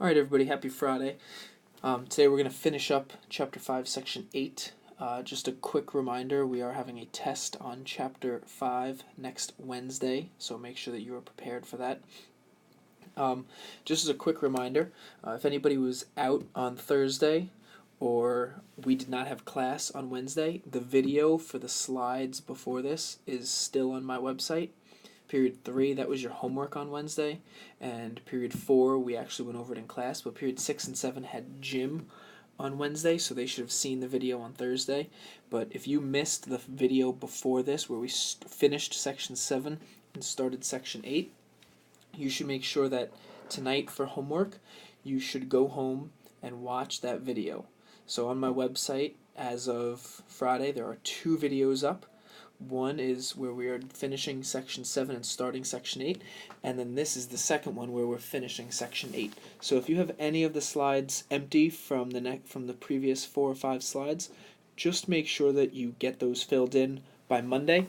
All right, everybody, happy Friday. Today we're going to finish up Chapter 5, Section 8. Just a quick reminder, we are having a test on Chapter 5 next Wednesday, so make sure that you are prepared for that. Just as a quick reminder, if anybody was out on Thursday or we did not have class on Wednesday, the video for the slides before this is still on my website. Period 3, that was your homework on Wednesday, and period 4, we actually went over it in class, but period 6 and 7 had gym on Wednesday, so they should have seen the video on Thursday. But if you missed the video before this, where we finished Section 7 and started Section 8, you should make sure that tonight for homework, you should go home and watch that video. So on my website, as of Friday, there are 2 videos up. One is where we are finishing Section 7 and starting Section 8, and then this is the second one where we're finishing Section 8. So if you have any of the slides empty from the previous 4 or 5 slides, just make sure that you get those filled in by Monday.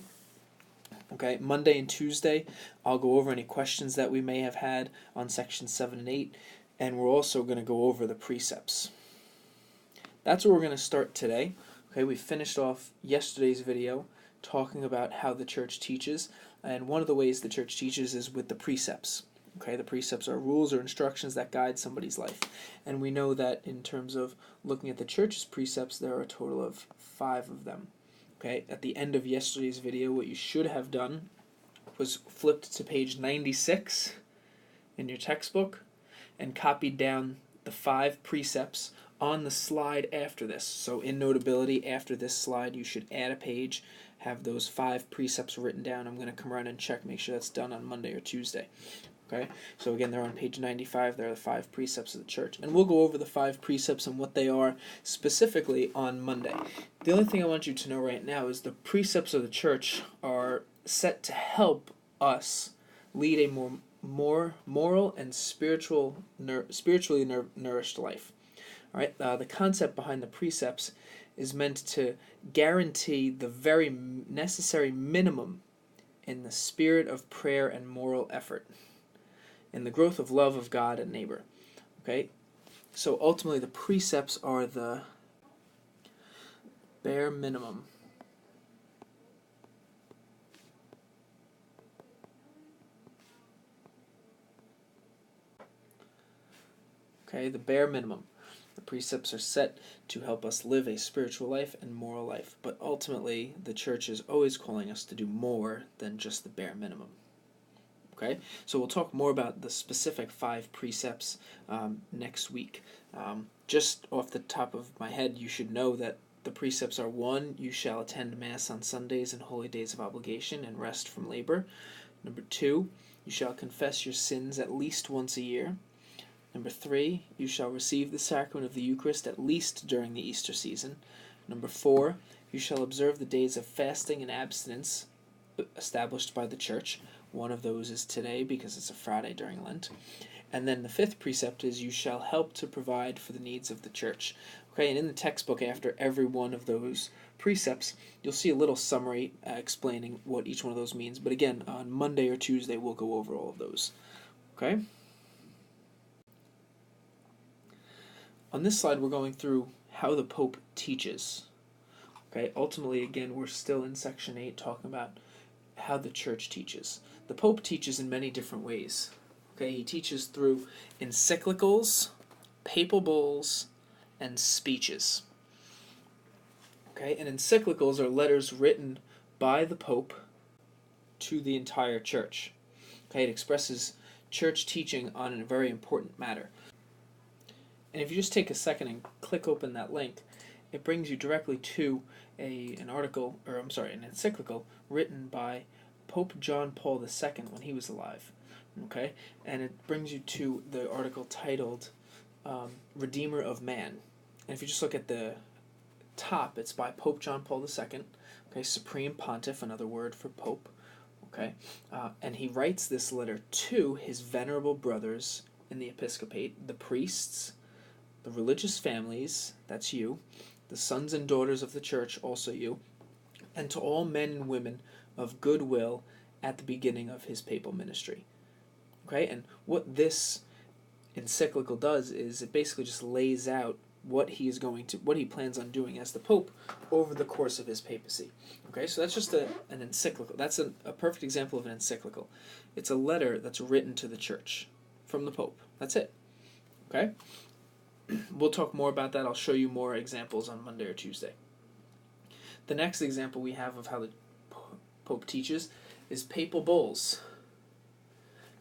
Okay, Monday and Tuesday, I'll go over any questions that we may have had on Section 7 and 8, and we're also going to go over the precepts. That's where we're going to start today. Okay, we finished off yesterday's video talking about how the church teaches, and one of the ways the church teaches is with the precepts. Okay, the precepts are rules or instructions that guide somebody's life, and we know that in terms of looking at the church's precepts, there are a total of 5 of them. Okay, at the end of yesterday's video, what you should have done was flipped to page 96 in your textbook and copied down the 5 precepts on the slide after this. So in Notability, after this slide, you should add a page, have those 5 precepts written down. I'm going to come around and check, make sure that's done on Monday or Tuesday. Okay, so again, they're on page 95. They're the 5 precepts of the church. And we'll go over the 5 precepts and what they are specifically on Monday. The only thing I want you to know right now is the precepts of the church are set to help us lead a more moral and spiritually nourished life. All right, the concept behind the precepts is meant to guarantee the very necessary minimum in the spirit of prayer and moral effort, in the growth of love of God and neighbor. Okay, so ultimately the precepts are the bare minimum. Okay, the bare minimum. The precepts are set to help us live a spiritual life and moral life, but ultimately the church is always calling us to do more than just the bare minimum. Okay, so we'll talk more about the specific 5 precepts next week. Just off the top of my head, you should know that the precepts are: 1, you shall attend Mass on Sundays and holy days of obligation and rest from labor. 2, you shall confess your sins at least once a year. 3, you shall receive the sacrament of the Eucharist at least during the Easter season. 4, you shall observe the days of fasting and abstinence established by the church. One of those is today because it's a Friday during Lent. And then the 5th precept is: you shall help to provide for the needs of the church. Okay, and in the textbook, after every one of those precepts, you'll see a little summary explaining what each one of those means. But again, on Monday or Tuesday, we'll go over all of those. Okay? On this slide, we're going through how the Pope teaches. Okay, ultimately, again, we're still in Section 8 talking about how the church teaches. The Pope teaches in many different ways. Okay, he teaches through encyclicals, papal bulls, and speeches. Okay, and encyclicals are letters written by the Pope to the entire church. Okay, it expresses church teaching on a very important matter. And if you just take a second and click open that link, it brings you directly to an encyclical written by Pope John Paul II when he was alive. Okay, and it brings you to the article titled Redeemer of Man. And if you just look at the top, it's by Pope John Paul II, okay, Supreme Pontiff, another word for Pope. Okay, and he writes this letter to his venerable brothers in the episcopate, the priests, the religious families, that's you, the sons and daughters of the church, also you, and to all men and women of goodwill at the beginning of his papal ministry. Okay, and what this encyclical does is it basically just lays out what he plans on doing as the Pope over the course of his papacy. Okay, so that's just an encyclical. That's a perfect example of an encyclical. It's a letter that's written to the church from the Pope. That's it. Okay? We'll talk more about that. I'll show you more examples on Monday or Tuesday. The next example we have of how the Pope teaches is papal bulls.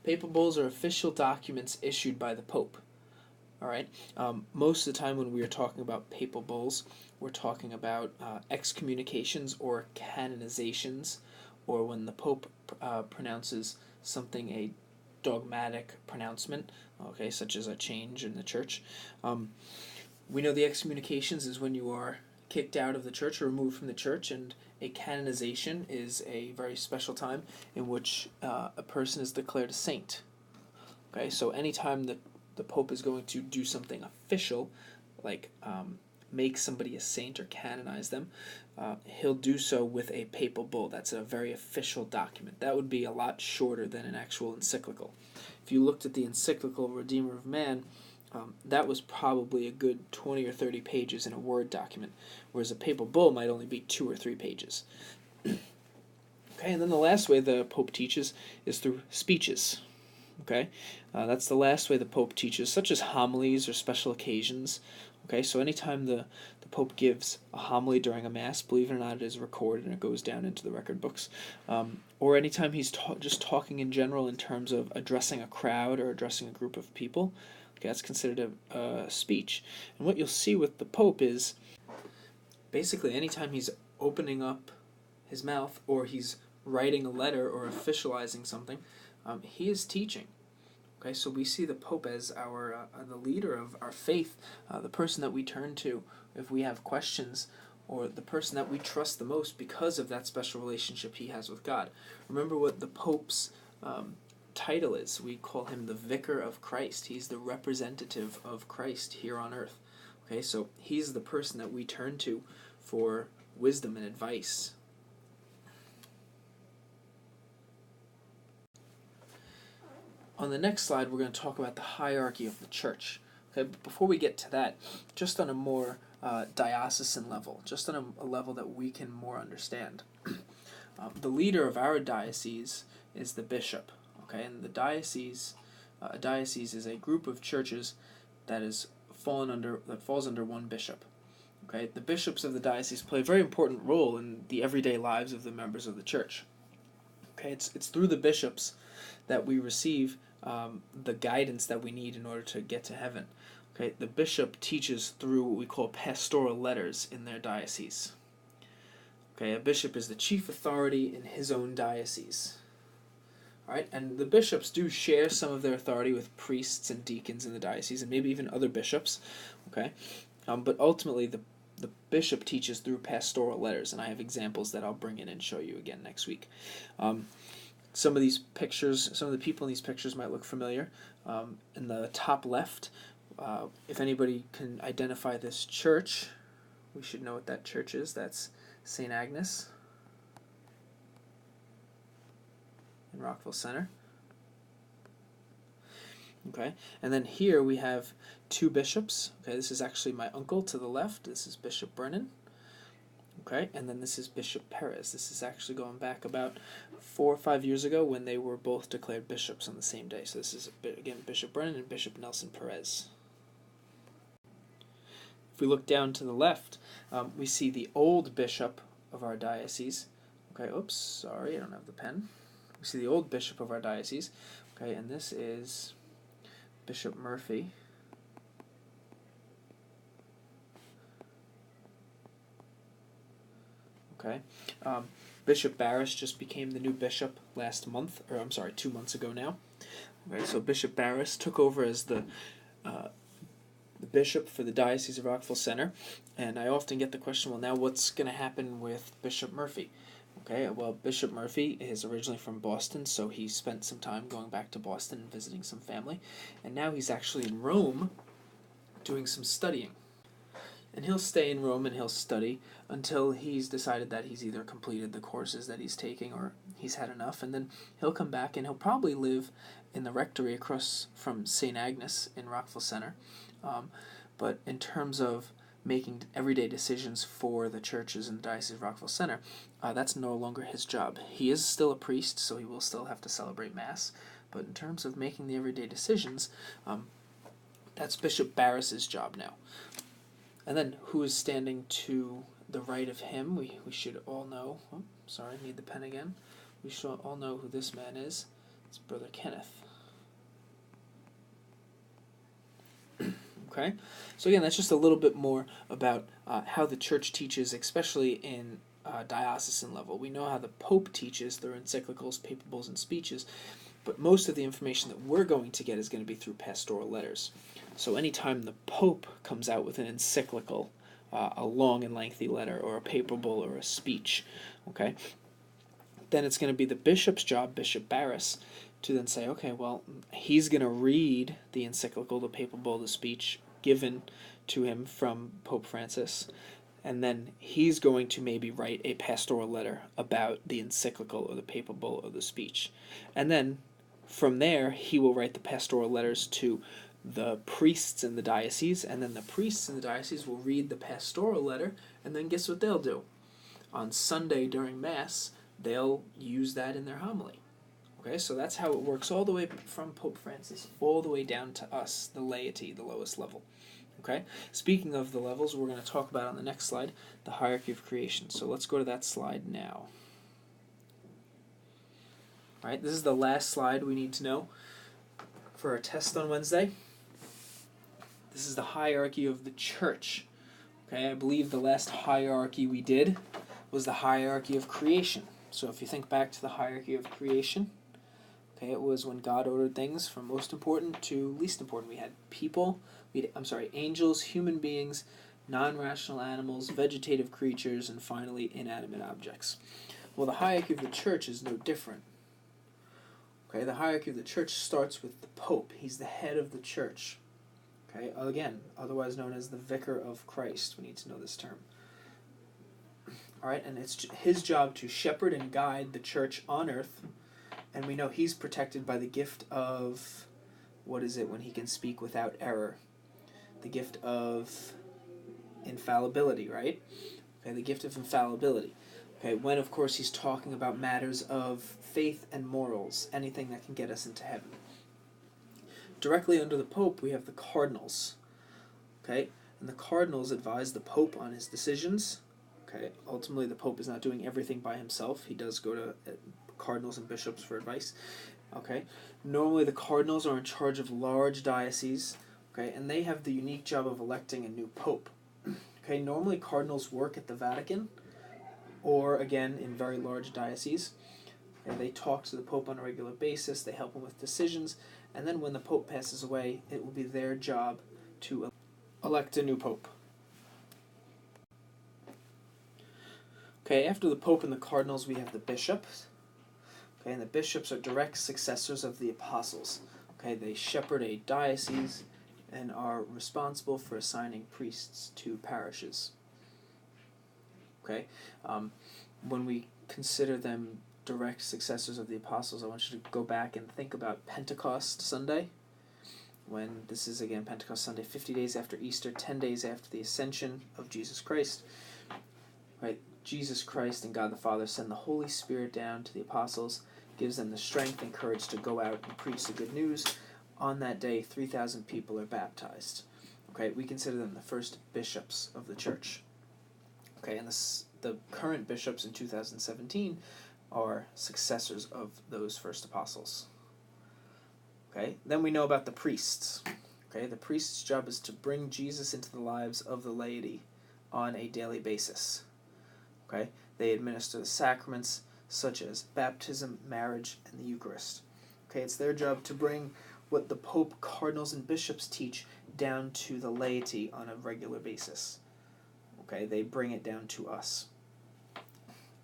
Papal bulls are official documents issued by the Pope. All right. Most of the time when we are talking about papal bulls, we're talking about excommunications or canonizations, or when the Pope pronounces something a dogmatic pronouncement, okay, such as a change in the church. We know the excommunications is when you are kicked out of the church or removed from the church, and a canonization is a very special time in which a person is declared a saint. Okay, so anytime the Pope is going to do something official, like make somebody a saint or canonize them, he'll do so with a papal bull. That's a very official document. That would be a lot shorter than an actual encyclical. If you looked at the encyclical Redeemer of Man, that was probably a good 20 or 30 pages in a Word document, whereas a papal bull might only be 2 or 3 pages. Okay, and then the last way the Pope teaches is through speeches. Okay, that's the last way the Pope teaches, such as homilies or special occasions. Okay, so anytime the Pope gives a homily during a Mass, believe it or not, it is recorded and it goes down into the record books. Or anytime he's just talking in general in terms of addressing a crowd or addressing a group of people, okay, that's considered a speech. And what you'll see with the Pope is basically anytime he's opening up his mouth or he's writing a letter or officializing something, he is teaching. Okay, so we see the Pope as the leader of our faith, the person that we turn to if we have questions, or the person that we trust the most because of that special relationship he has with God. Remember what the Pope's title is. We call him the Vicar of Christ. He's the representative of Christ here on earth. Okay, so he's the person that we turn to for wisdom and advice. On the next slide, we're going to talk about the hierarchy of the church. Okay, but before we get to that, just on a more diocesan level, just on a level that we can more understand. The leader of our diocese is the bishop. Okay, and the diocese, a diocese is a group of churches that falls under one bishop. Okay, the bishops of the diocese play a very important role in the everyday lives of the members of the church. Okay, it's through the bishops that we receive the guidance that we need in order to get to heaven. Okay, the bishop teaches through what we call pastoral letters in their diocese. Okay, a bishop is the chief authority in his own diocese. All right, and the bishops do share some of their authority with priests and deacons in the diocese, and maybe even other bishops. Okay, but ultimately the bishop teaches through pastoral letters, and I have examples that I'll bring in and show you again next week. Some of these pictures, some of the people in these pictures might look familiar. In the top left, if anybody can identify this church, we should know what that church is. That's St. Agnes in Rockville Center. Okay, and then here we have 2 bishops. Okay, this is actually my uncle to the left. This is Bishop Brennan. Okay, and then this is Bishop Perez. This is actually going back about 4 or 5 years ago when they were both declared bishops on the same day. So this is, again, Bishop Brennan and Bishop Nelson Perez. If we look down to the left, we see the old bishop of our diocese. Okay, oops, sorry, I don't have the pen. We see the old bishop of our diocese. Okay, and this is Bishop Murphy. Okay, Bishop Barris just became the new bishop 2 months ago now. Okay, so Bishop Barris took over as the bishop for the Diocese of Rockville Center, and I often get the question, well, now what's going to happen with Bishop Murphy? Okay, well, Bishop Murphy is originally from Boston, so he spent some time going back to Boston and visiting some family, and now he's actually in Rome doing some studying. And he'll stay in Rome and he'll study until he's decided that he's either completed the courses that he's taking or he's had enough, and then he'll come back and he'll probably live in the rectory across from St. Agnes in Rockville Center. But in terms of making everyday decisions for the churches in the Diocese of Rockville Center, that's no longer his job. He is still a priest, so he will still have to celebrate Mass. But in terms of making the everyday decisions, that's Bishop Barris's job now. And then who is standing to the right of him? We should all know. Oh, sorry, need the pen again. We should all know who this man is. It's Brother Kenneth. Okay, so again, that's just a little bit more about how the Church teaches, especially in diocesan level. We know how the Pope teaches through encyclicals, papal bulls, and speeches, but most of the information that we're going to get is going to be through pastoral letters. So anytime the Pope comes out with an encyclical, a long and lengthy letter, or a papal bull, or a speech, okay, then it's going to be the bishop's job, Bishop Barris, to then say, okay, well, he's going to read the encyclical, the papal bull, the speech given to him from Pope Francis, and then he's going to maybe write a pastoral letter about the encyclical or the papal bull or the speech. And then from there, he will write the pastoral letters to the priests in the diocese, and then the priests in the diocese will read the pastoral letter, and then guess what they'll do? On Sunday during Mass, they'll use that in their homily. Okay, so that's how it works all the way from Pope Francis, all the way down to us, the laity, the lowest level. Okay, speaking of the levels, we're going to talk about on the next slide, the hierarchy of creation. So let's go to that slide now. All right, this is the last slide we need to know for our test on Wednesday. This is the hierarchy of the Church. Okay, I believe the last hierarchy we did was the hierarchy of creation. So if you think back to the hierarchy of creation, okay, it was when God ordered things from most important to least important. We had people, angels, human beings, non-rational animals, vegetative creatures, and finally inanimate objects. Well, the hierarchy of the Church is no different. Okay, the hierarchy of the Church starts with the Pope. He's the head of the Church. Okay, again, otherwise known as the Vicar of Christ. We need to know this term. All right, and it's his job to shepherd and guide the Church on earth. And we know he's protected by the gift of, what is it when he can speak without error? The gift of infallibility, right? Okay, the gift of infallibility. Okay, when of course he's talking about matters of faith and morals, anything that can get us into heaven. Directly under the Pope, we have the cardinals. Okay, and the cardinals advise the Pope on his decisions. Okay, ultimately the Pope is not doing everything by himself. He does go to cardinals and bishops for advice. Okay, normally the cardinals are in charge of large dioceses. Okay, and they have the unique job of electing a new Pope. Okay, normally cardinals work at the Vatican, or again in very large dioceses. And they talk to the Pope on a regular basis. They help him with decisions, and then when the Pope passes away, it will be their job to elect a new Pope. Okay, after the Pope and the cardinals, we have the bishops. Okay, and the bishops are direct successors of the apostles. Okay, they shepherd a diocese and are responsible for assigning priests to parishes. Okay, when we consider them direct successors of the apostles, I want you to go back and think about Pentecost Sunday. When this is again Pentecost Sunday, 50 days after Easter, 10 days after the ascension of Jesus Christ. Right, Jesus Christ and God the Father send the Holy Spirit down to the apostles, gives them the strength and courage to go out and preach the good news. On that day, 3,000 people are baptized. Okay, we consider them the first bishops of the Church. Okay, and the current bishops in 2017 are successors of those first apostles. Okay, then we know about the priests. Okay, the priest's job is to bring Jesus into the lives of the laity on a daily basis. Okay, they administer the sacraments such as baptism, marriage, and the Eucharist. Okay, it's their job to bring what the Pope, cardinals, and bishops teach down to the laity on a regular basis. Okay, they bring it down to us.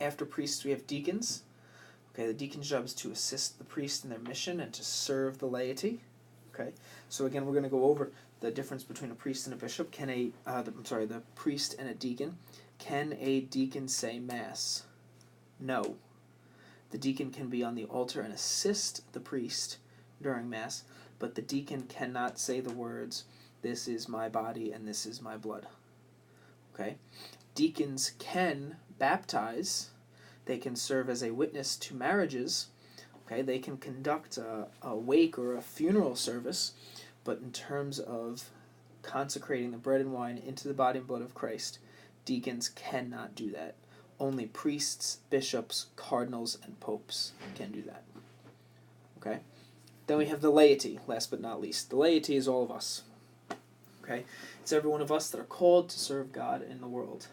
After priests, we have deacons. Okay, the deacon's job is to assist the priest in their mission and to serve the laity. Okay, so again, we're going to go over the difference between a priest and a bishop. The priest and a deacon. Can a deacon say Mass? No. The deacon can be on the altar and assist the priest during Mass, but the deacon cannot say the words, "This is my body and this is my blood." Okay? Deacons can baptize. They can serve as a witness to marriages. Okay? They can conduct a wake or a funeral service, but in terms of consecrating the bread and wine into the body and blood of Christ, deacons cannot do that. Only priests, bishops, cardinals, and popes can do that. Okay? Then we have the laity, last but not least. The laity is all of us. Okay? It's every one of us that are called to serve God in the world.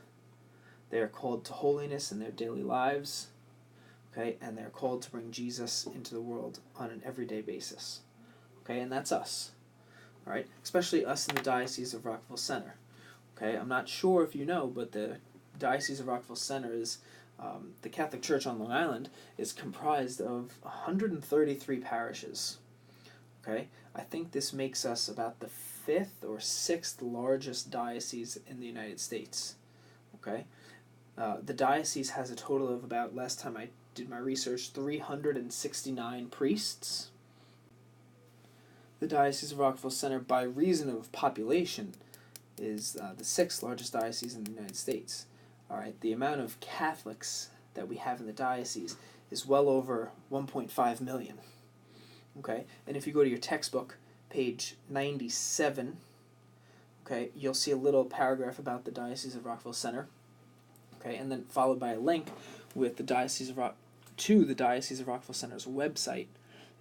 They are called to holiness in their daily lives. Okay? And they're called to bring Jesus into the world on an everyday basis. Okay? And that's us. All right? Especially us in the Diocese of Rockville Centre. Okay? I'm not sure if you know, but the Diocese of Rockville Centre is, the Catholic Church on Long Island is comprised of 133 parishes. Okay? I think this makes us about the 5th or 6th largest diocese in the United States. Okay? The diocese has a total of about, last time I did my research, 369 priests. The Diocese of Rockville Centre, by reason of population, is the 6th largest diocese in the United States. All right, the amount of Catholics that we have in the diocese is well over 1.5 million. Okay, and if you go to your textbook, page 97, okay, you'll see a little paragraph about the Diocese of Rockville Centre. Okay, and then followed by a link with the Diocese of Rockville Centre's website,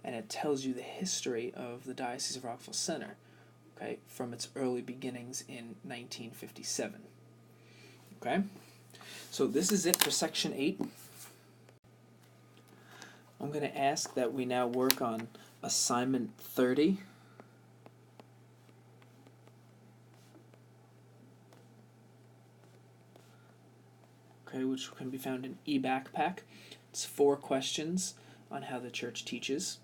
and it tells you the history of the Diocese of Rockville Centre. Okay, from its early beginnings in 1957. Okay, so this is it for section 8. I'm going to ask that we now work on assignment 30. Okay, which can be found in eBackpack. It's 4 questions on how the church teaches.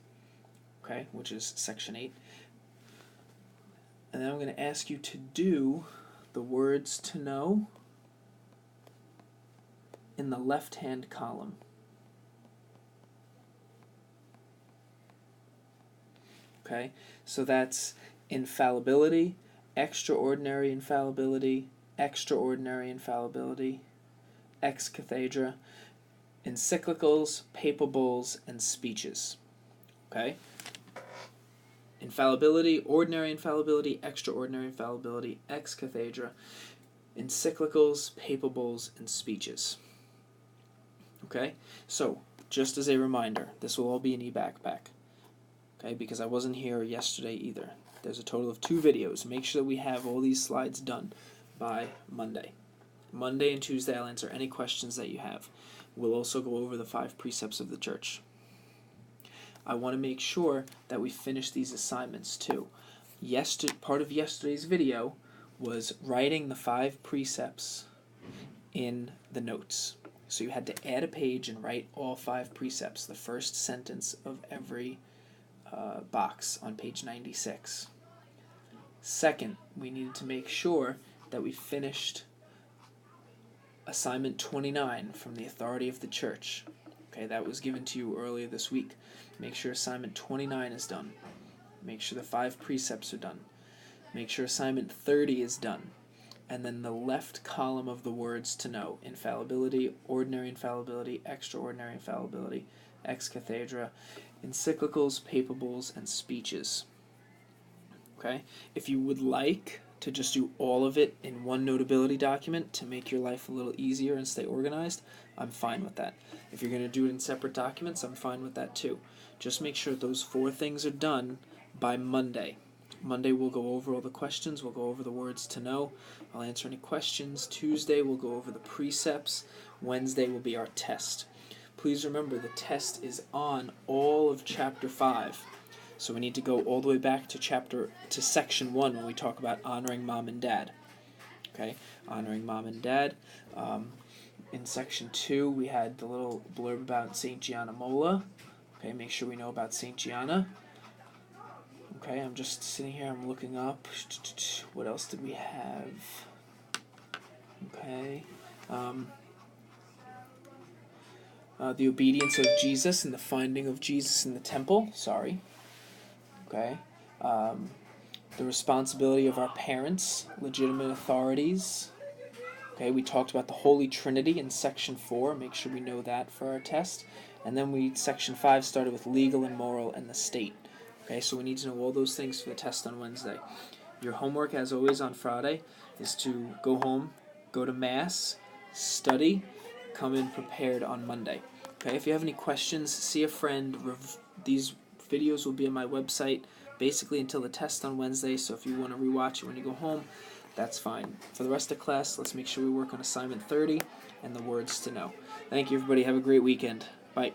Okay, which is section 8. And then I'm going to ask you to do the words to know in the left-hand column. Okay, so that's infallibility, extraordinary infallibility, extraordinary infallibility, ex cathedra, encyclicals, papal bulls, and speeches. Okay? Infallibility, ordinary infallibility, extraordinary infallibility, ex cathedra, encyclicals, papal bulls, and speeches. Okay? So, just as a reminder, this will all be in eBackpack. Okay? Because I wasn't here yesterday either. There's a total of 2 videos. Make sure that we have all these slides done by Monday. Monday and Tuesday I'll answer any questions that you have. We'll also go over the 5 precepts of the church. I want to make sure that we finish these assignments too. Part of yesterday's video was writing the 5 precepts in the notes. So you had to add a page and write all 5 precepts, the first sentence of every box on page 96. Second, we needed to make sure that we finished assignment 29 from the authority of the church. Okay, that was given to you earlier this week. Make sure assignment 29 is done. Make sure the 5 precepts are done. Make sure assignment 30 is done. And then the left column of the words to know: infallibility, ordinary infallibility, extraordinary infallibility, ex cathedra, encyclicals, papal bulls, and speeches. Okay? If you would like to just do all of it in one notability document to make your life a little easier and stay organized, I'm fine with that. If you're going to do it in separate documents, I'm fine with that too. Just make sure those 4 things are done by Monday. Monday we'll go over all the questions, we'll go over the words to know, I'll answer any questions. Tuesday we'll go over the precepts. Wednesday will be our test. Please remember the test is on all of chapter 5. So we need to go all the way back to section 1 when we talk about honoring mom and dad. Okay, honoring mom and dad. In section 2 we had the little blurb about Saint Gianna Molla. Okay, make sure we know about Saint Gianna. Okay, I'm just sitting here, I'm looking up. What else did we have? Okay. The obedience of Jesus and the finding of Jesus in the temple. Sorry. Okay. The responsibility of our parents, legitimate authorities. Okay, we talked about the Holy Trinity in Section 4. Make sure we know that for our test. And then Section 5 started with legal and moral and the state. Okay, so we need to know all those things for the test on Wednesday. Your homework, as always, on Friday is to go home, go to Mass, study, come in prepared on Monday. Okay, if you have any questions, see a friend. These videos will be on my website basically until the test on Wednesday, so if you want to rewatch it when you go home, that's fine. For the rest of class, let's make sure we work on assignment 30 and the words to know. Thank you, everybody. Have a great weekend. Bye.